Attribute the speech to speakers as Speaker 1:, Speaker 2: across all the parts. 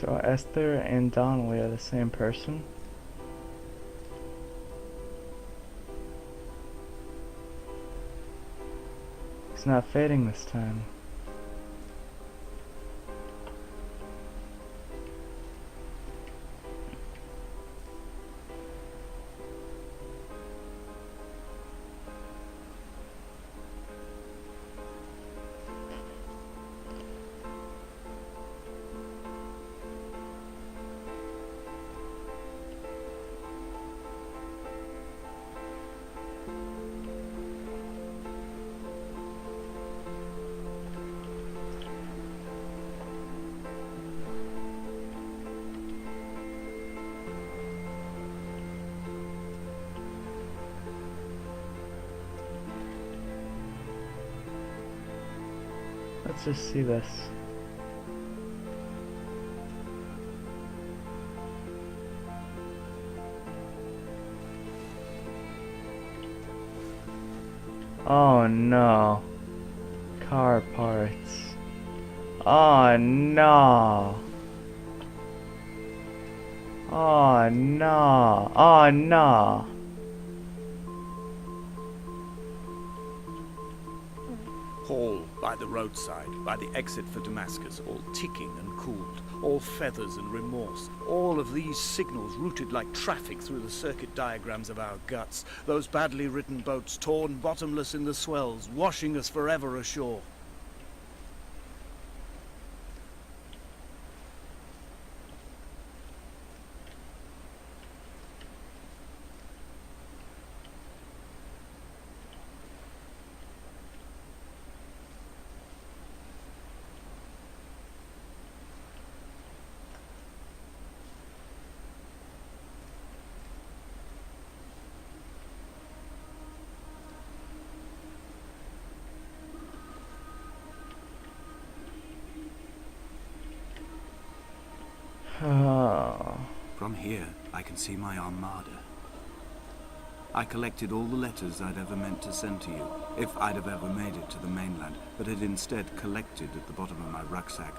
Speaker 1: So Esther and Donnelly are the same person? It's not fading this time. Let's just see this. Oh no. Car parts. Oh no. Oh no. Oh no.
Speaker 2: Hall by the roadside, by the exit for Damascus, all ticking and cooled, all feathers and remorse, all of these signals routed like traffic through the circuit diagrams of our guts, those badly written boats torn bottomless in the swells, washing us forever ashore.
Speaker 1: Oh.
Speaker 3: From here, I can see my armada. I collected all the letters I'd ever meant to send to you, if I'd have ever made it to the mainland, but had instead collected at the bottom of my rucksack,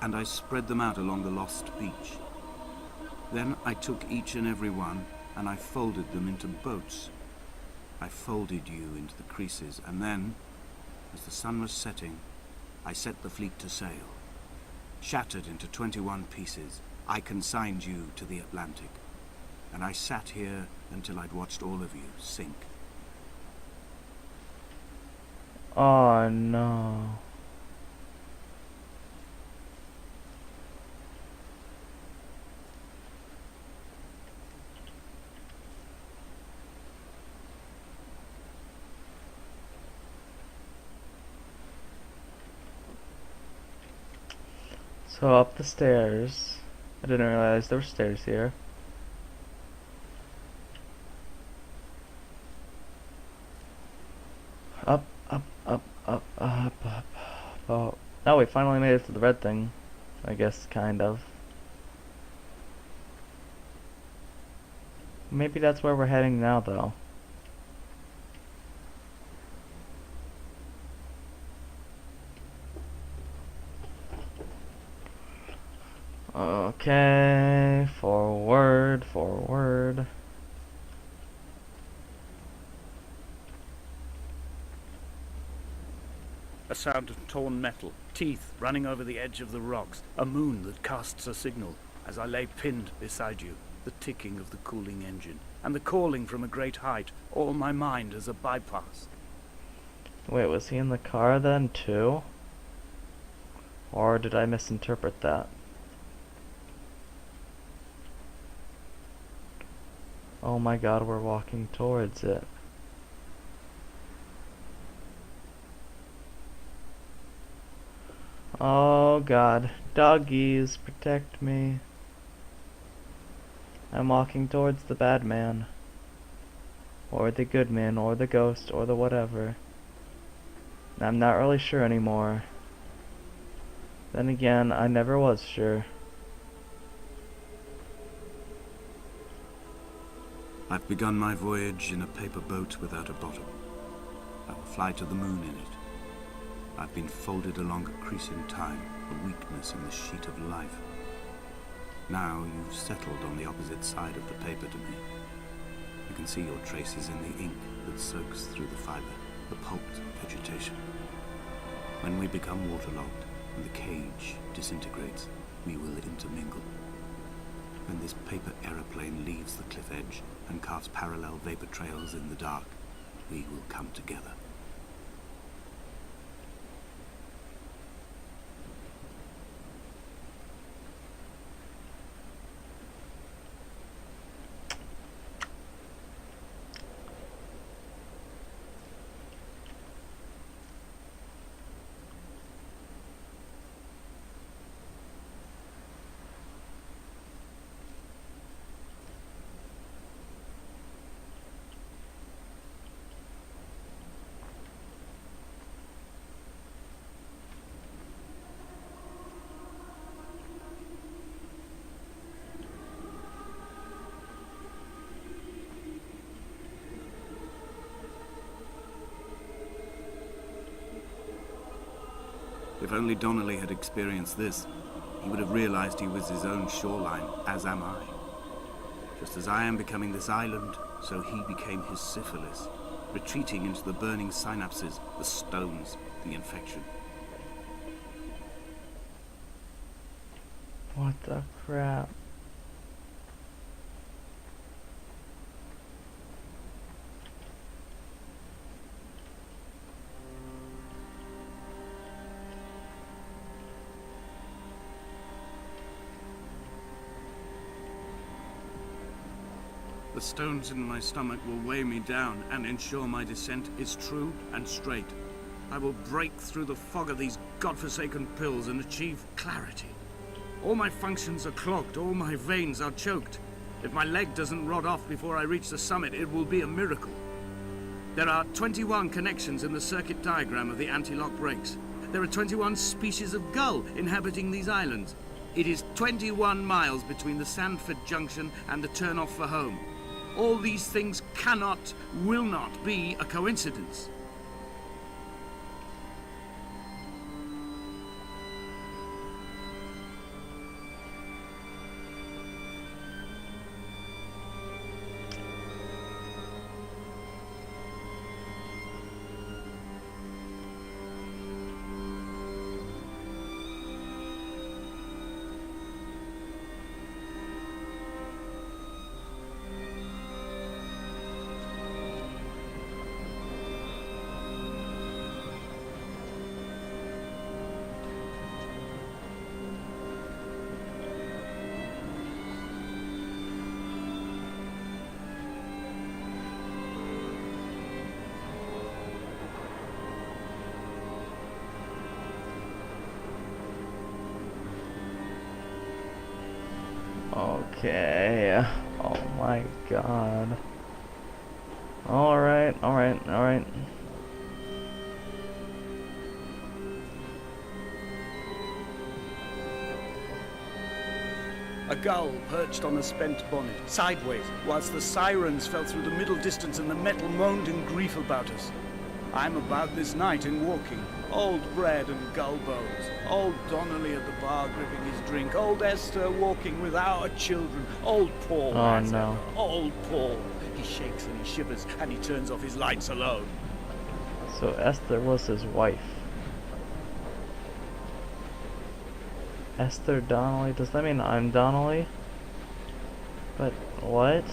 Speaker 3: and I spread them out along the lost beach. Then I took each and every one, and I folded them into boats. I folded you into the creases, and then, as the sun was setting, I set the fleet to sail. Shattered into 21 pieces, I consigned you to the Atlantic, and I sat here until I'd watched all of you sink.
Speaker 1: Oh no. So up the stairs. I didn't realize there were stairs here. Up, up, up, up, up, up. Oh, no, we finally made it to the red thing. I guess, kind of. Maybe that's where we're heading now, though. Okay, forward, forward.
Speaker 2: A sound of torn metal, teeth running over the edge of the rocks, a moon that casts a signal as I lay pinned beside you, the ticking of the cooling engine, and the calling from a great height, all my mind as a bypass.
Speaker 1: Wait, was he in the car then, too? Or did I misinterpret that? Oh my god, we're walking towards it. Oh god, doggies, protect me. I'm walking towards the bad man. Or the good man, or the ghost, or the whatever. I'm not really sure anymore. Then again, I never was sure.
Speaker 3: I've begun my voyage in a paper boat without a bottom. I will fly to the moon in it. I've been folded along a crease in time, a weakness in the sheet of life. Now you've settled on the opposite side of the paper to me. I can see your traces in the ink that soaks through the fiber, the pulped vegetation. When we become waterlogged and the cage disintegrates, we will intermingle. When this paper aeroplane leaves the cliff edge and carves parallel vapor trails in the dark, we will come together. If only Donnelly had experienced this, he would have realized he was his own shoreline, as am I. Just as I am becoming this island, so he became his syphilis, retreating into the burning synapses, the stones, the infection.
Speaker 1: What the crap?
Speaker 3: The stones in my stomach will weigh me down and ensure my descent is true and straight. I will break through the fog of these godforsaken pills and achieve clarity. All my functions are clogged, all my veins are choked. If my leg doesn't rot off before I reach the summit, it will be a miracle. There are 21 connections in the circuit diagram of the anti-lock brakes. There are 21 species of gull inhabiting these islands. It is 21 miles between the Sandford Junction and the turnoff for home. All these things cannot, will not be a coincidence.
Speaker 1: Okay. Oh my god. Alright, alright, alright.
Speaker 2: A gull perched on a spent bonnet, sideways, whilst the sirens fell through the middle distance and the metal moaned in grief about us. I'm about this night in walking. Old bread and gull bones. Old Donnelly at the bar gripping his drink. Old Esther walking with our children. Old Paul.
Speaker 1: Oh no.
Speaker 2: Old Paul. He shakes and he shivers and he turns off his lights alone.
Speaker 1: So Esther was his wife. Esther Donnelly? Does that mean I'm Donnelly? But what?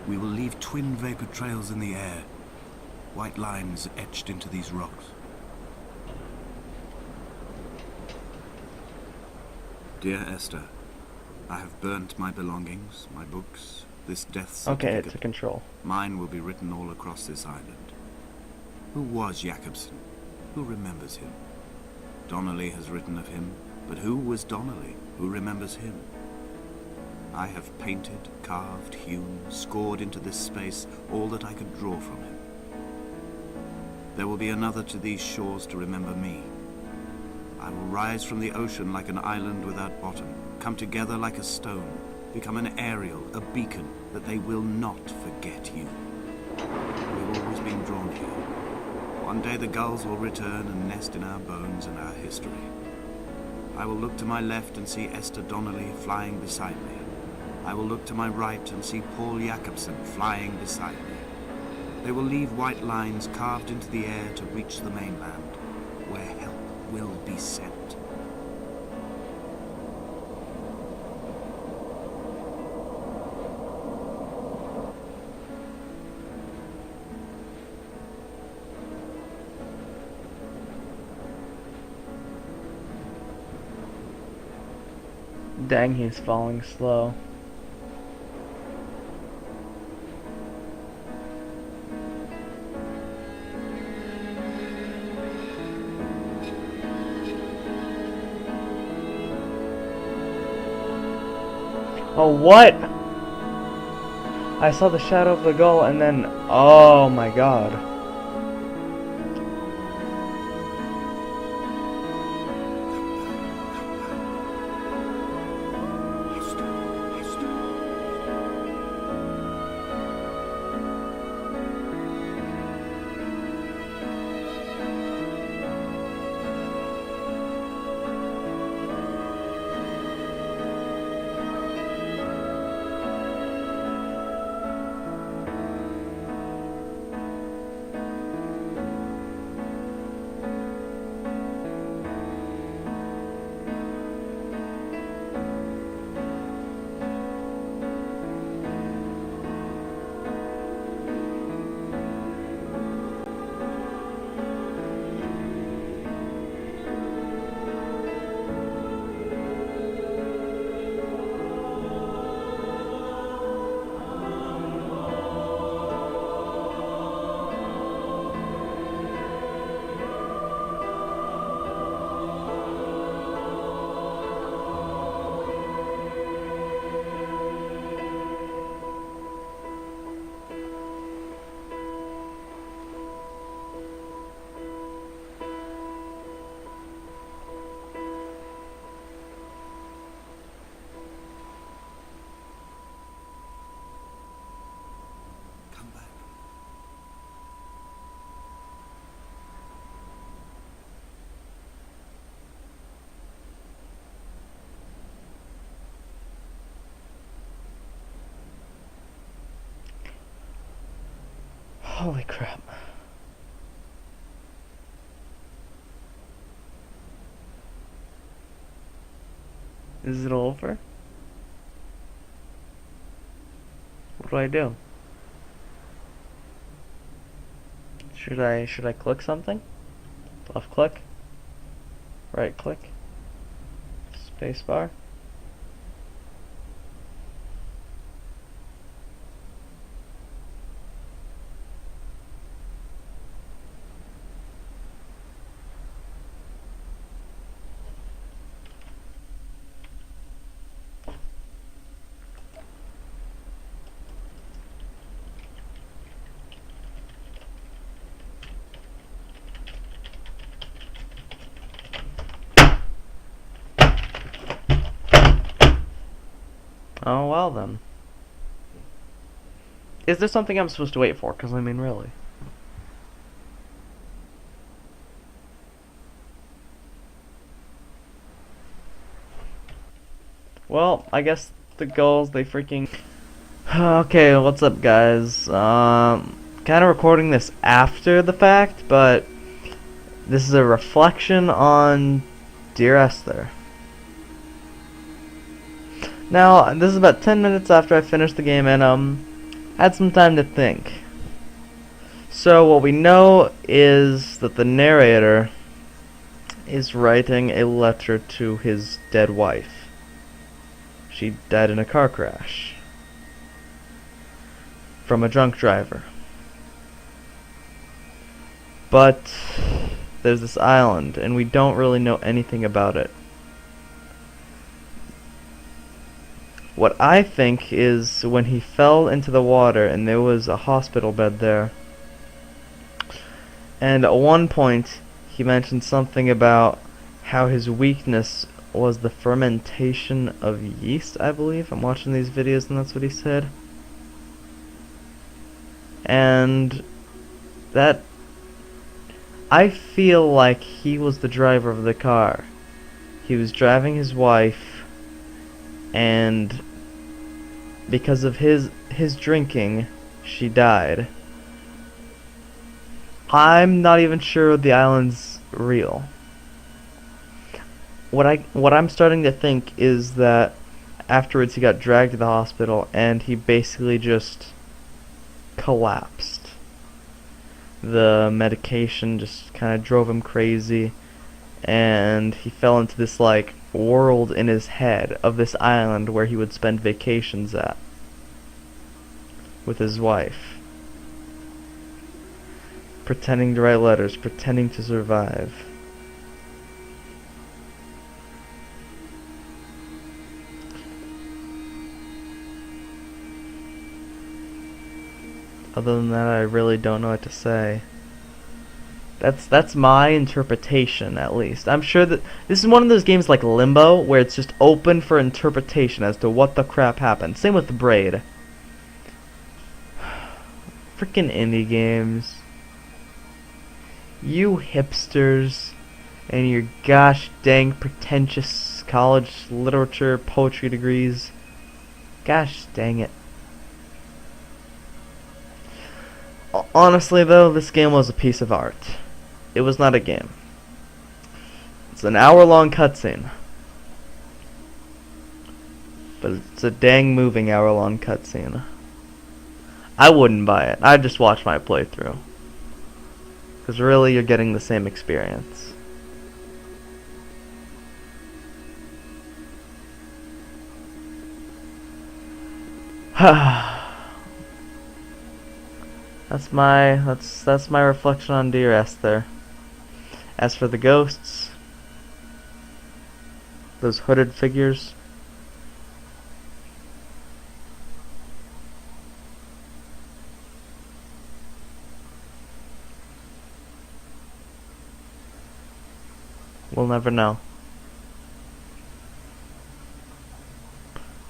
Speaker 3: We will leave twin vapor trails in the air, white lines etched into these rocks. Dear Esther, I have burnt my belongings, my books, this death certificate.
Speaker 1: Okay, it's a control.
Speaker 3: Mine will be written all across this island. Who was Jacobson? Who remembers him? Donnelly has written of him, but who was Donnelly? Who remembers him? I have painted, carved, hewn, scored into this space all that I could draw from him. There will be another to these shores to remember me. I will rise from the ocean like an island without bottom, come together like a stone, become an aerial, a beacon, that they will not forget you. We've always been drawn here. One day the gulls will return and nest in our bones and our history. I will look to my left and see Esther Donnelly flying beside me. I will look to my right and see Paul Jacobsen flying beside me. They will leave white lines carved into the air to reach the mainland, where help will be sent.
Speaker 1: Dang, he's falling slow. Oh, what? I saw the shadow of the gull and then, oh my god. Holy crap. Is it over? What do I do? Should I click something? Left click? Right click? Spacebar? Oh, well then. Is there something I'm supposed to wait for? Because, I mean, really. Well, I guess the gulls, they freaking... Okay, what's up, guys? Kind of recording this after the fact, but this is a reflection on Dear Esther. Now, this is about 10 minutes after I finished the game and, had some time to think. So, what we know is that the narrator is writing a letter to his dead wife. She died in a car crash. From a drunk driver. But there's this island, and we don't really know anything about it. What I think is when he fell into the water and there was a hospital bed there, and at one point he mentioned something about how his weakness was the fermentation of yeast, I believe. I'm watching these videos and that's what he said. And that, I feel like he was the driver of the car. He was driving his wife, and because of his drinking, she died. I'm not even sure the island's real. What I'm starting to think is that afterwards he got dragged to the hospital and he basically just collapsed. The medication just kind of drove him crazy, and he fell into this like world in his head of this island where he would spend vacations at with his wife, pretending to write letters, pretending to survive. Other than that, I really don't know what to say. That's my interpretation, at least. I'm sure that this is one of those games like Limbo, where it's just open for interpretation as to what the crap happened. Same with the Braid. Freaking indie games. You hipsters and your gosh dang pretentious college literature, poetry degrees. Gosh dang it. Honestly though, this game was a piece of art. It was not a game. It's an hour-long cutscene. But it's a dang moving hour-long cutscene. I wouldn't buy it. I'd just watch my playthrough. Because really, you're getting the same experience. That's my reflection on Dear Esther. As for the ghosts, those hooded figures, we'll never know.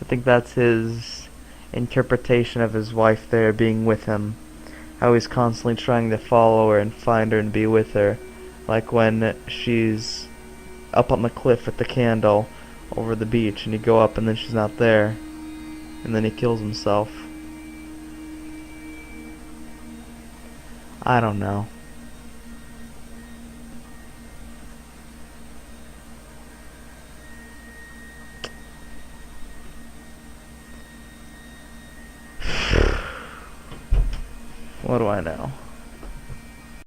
Speaker 1: I think that's his interpretation of his wife there being with him. How he's constantly trying to follow her and find her and be with her. Like when she's up on the cliff with the candle over the beach and you go up and then she's not there. And then he kills himself. I don't know. What do I know?